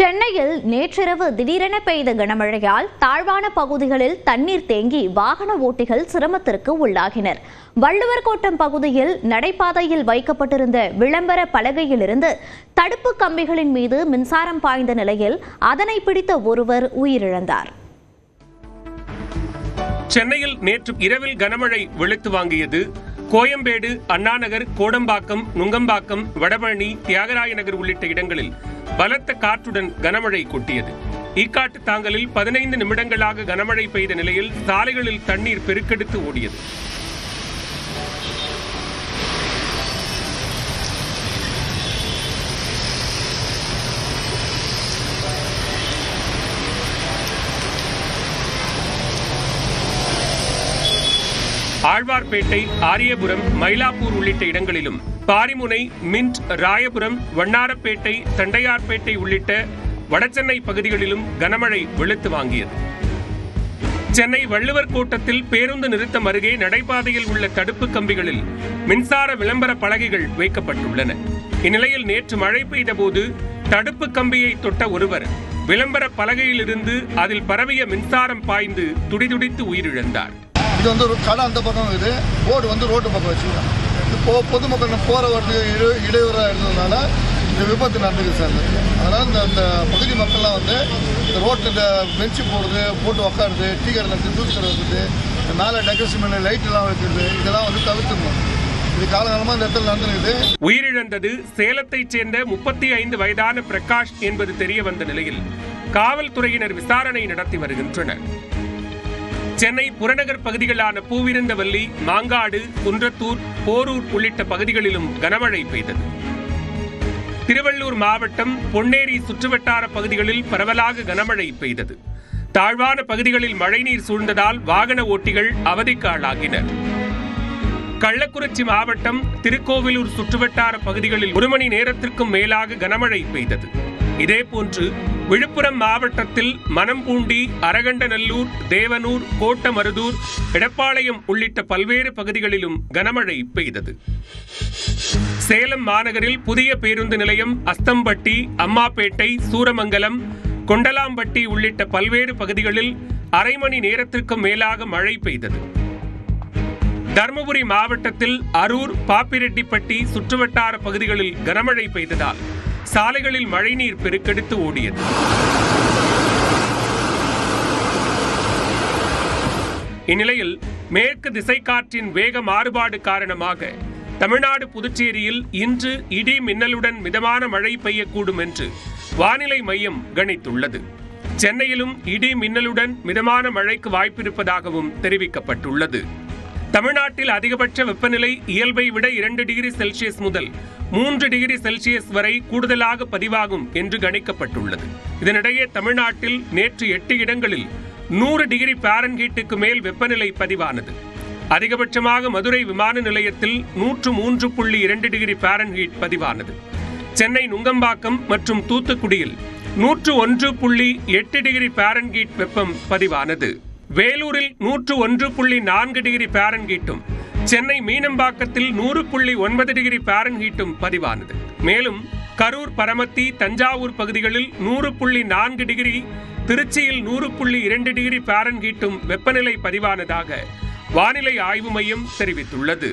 சென்னையில் நேற்றிரவு திடீரென பெய்த கனமழையால் தாழ்வான பகுதிகளில் தண்ணீர் தேங்கி வாகன ஓட்டிகள் சிரமத்திற்கு உள்ளாகினர். வள்ளுவர் கோட்டம் பகுதியில் நடைபாதையில் வைக்கப்பட்டிருந்த விளம்பர பலகையிலிருந்து தடுப்பு கம்பிகளின் மீது மின்சாரம் பாய்ந்த நிலையில் அதனை பிடித்த ஒருவர் உயிரிழந்தார். சென்னையில் நேற்று இரவில் கனமழை வெளுத்து வாங்கியது. கோயம்பேடு, அண்ணாநகர், கோடம்பாக்கம், நுங்கம்பாக்கம், வடபழனி, தியாகராய நகர் உள்ளிட்ட இடங்களில் பலத்த காற்றுடன் கனமழை கொட்டியது. ஈக்காட்டு தாங்கலில் 15 நிமிடங்களாக கனமழை பெய்த நிலையில் சாலைகளில் தண்ணீர் பெருக்கெடுத்து ஓடியது. ஆழ்வார்பேட்டை, ஆரியபுரம், மயிலாப்பூர் உள்ளிட்ட இடங்களிலும் பாரிமுனை, மின்ட், ராயபுரம், வண்ணாரப்பேட்டை, தண்டையார்பேட்டை உள்ளிட்ட வடசென்னை பகுதிகளிலும் கனமழை வெளுத்து வாங்கியது. சென்னை வள்ளுவர் கோட்டத்தில் பேருந்து நிறுத்தம் அருகே நடைபாதையில் உள்ள தடுப்பு கம்பிகளில் மின்சார விளம்பர பலகைகள் வைக்கப்பட்டுள்ளன. இந்நிலையில் நேற்று மழை பெய்த போது தடுப்பு கம்பியை தொட்ட ஒருவர் விளம்பர பலகையிலிருந்து அதில் பரவிய மின்சாரம் பாய்ந்து துடிதுடித்து உயிரிழந்தார். இது ஒரு கடை அந்த பக்கம் இருக்குது, போர்டு ரோட்டு பக்கம் வச்சுக்கலாம். இப்போ பொதுமக்கள் போற வரது இடையூறாக இருந்ததுனால இந்த விபத்து நடந்துக்குது சார். அதனால் இந்த பகுதி மக்கள்லாம் இந்த ரோட்டில் பெஞ்சு போட்டு உக்காருது, டீ கடையில் ஜூஸ் கடை இருக்குது, மேலே டெக்கரேஷன் லைட்லாம் வைக்கிறது, இதெல்லாம் தவிர்த்துக்கணும். இது காலகாலமாக இந்த இடத்துல நடந்துருக்குது. உயிரிழந்தது சேலத்தைச் சேர்ந்த 35 வயதான பிரகாஷ் என்பது தெரிய வந்த நிலையில் காவல்துறையினர் விசாரணை நடத்தி வருகின்றனர். சென்னை புறநகர் பகுதிகளான பூவிருந்தவல்லி, மாங்காடு, குன்றத்தூர், போரூர் உள்ளிட்ட பகுதிகளிலும் கனமழை பெய்தது. திருவள்ளூர் மாவட்டம் பொன்னேரி சுற்றுவட்டார பகுதிகளில் பரவலாக கனமழை பெய்தது. தாழ்வான பகுதிகளில் மழைநீர் சூழ்ந்ததால் வாகன ஓட்டிகள் அவதிக்கு ஆளாகினர். கள்ளக்குறிச்சி மாவட்டம் திருக்கோவிலூர் சுற்றுவட்டார பகுதிகளில் 1 மணி நேரத்திற்கும் மேலாக கனமழை பெய்தது. இதேபோன்று விழுப்புரம் மாவட்டத்தில் மணம்பூண்டி, அரகண்டநல்லூர், தேவனூர், கோட்டமருதூர், எடப்பாளையம் உள்ளிட்ட பல்வேறு பகுதிகளிலும் கனமழை பெய்தது. சேலம் மாநகரில் புதிய பேருந்து நிலையம், அஸ்தம்பட்டி, அம்மாப்பேட்டை, சூரமங்கலம், கொண்டலாம்பட்டி உள்ளிட்ட பல்வேறு பகுதிகளில் அரை மணி நேரத்திற்கும் மேலாக மழை பெய்தது. தருமபுரி மாவட்டத்தில் அரூர், பாப்பிரெட்டிப்பட்டி சுற்றுவட்டார பகுதிகளில் கனமழை பெய்ததால் சாலைகளில் மழைநீர் பெருக்கெடுத்து ஓடியது. இந்நிலையில் மேற்கு திசை காற்றின் வேக மாறுபாடு காரணமாக தமிழ்நாடு, புதுச்சேரியில் இன்று இடி மின்னலுடன் மிதமான மழை பெய்யக்கூடும் என்று வானிலை மையம் கணித்துள்ளது. சென்னையிலும் இடி மின்னலுடன் மிதமான மழைக்கு வாய்ப்பிருப்பதாகவும் தெரிவிக்கப்பட்டுள்ளது. தமிழ்நாட்டில் அதிகபட்ச வெப்பநிலை இயல்பை விட 2 டிகிரி செல்சியஸ் முதல் 3 டிகிரி செல்சியஸ் வரை கூடுதலாக பதிவாகும் என்று கணிக்கப்பட்டுள்ளது. இதனிடையே தமிழ்நாட்டில் நேற்று 8 இடங்களில் 100 டிகிரி பாரன்ஹீட்டுக்கு மேல் வெப்பநிலை பதிவானது. அதிகபட்சமாக மதுரை விமான நிலையத்தில் 103.2 டிகிரி பாரன்ஹீட் பதிவானது. சென்னை நுங்கம்பாக்கம் மற்றும் தூத்துக்குடியில் 101.8 டிகிரி பாரன்ஹீட் வெப்பம் பதிவானது. வேலூரில் 101.4 டிகிரி பாரன்ஹீட்டும், சென்னை மீனம்பாக்கத்தில் 100.9 டிகிரி பாரன்ஹீட்டும் பதிவானது. மேலும் கரூர், பரமத்தி, தஞ்சாவூர் பகுதிகளில் 100.4 டிகிரி, திருச்சியில் 100.2 டிகிரி பாரன்ஹீட்டும் வெப்பநிலை பதிவானதாக வானிலை ஆய்வு மையம் தெரிவித்துள்ளது.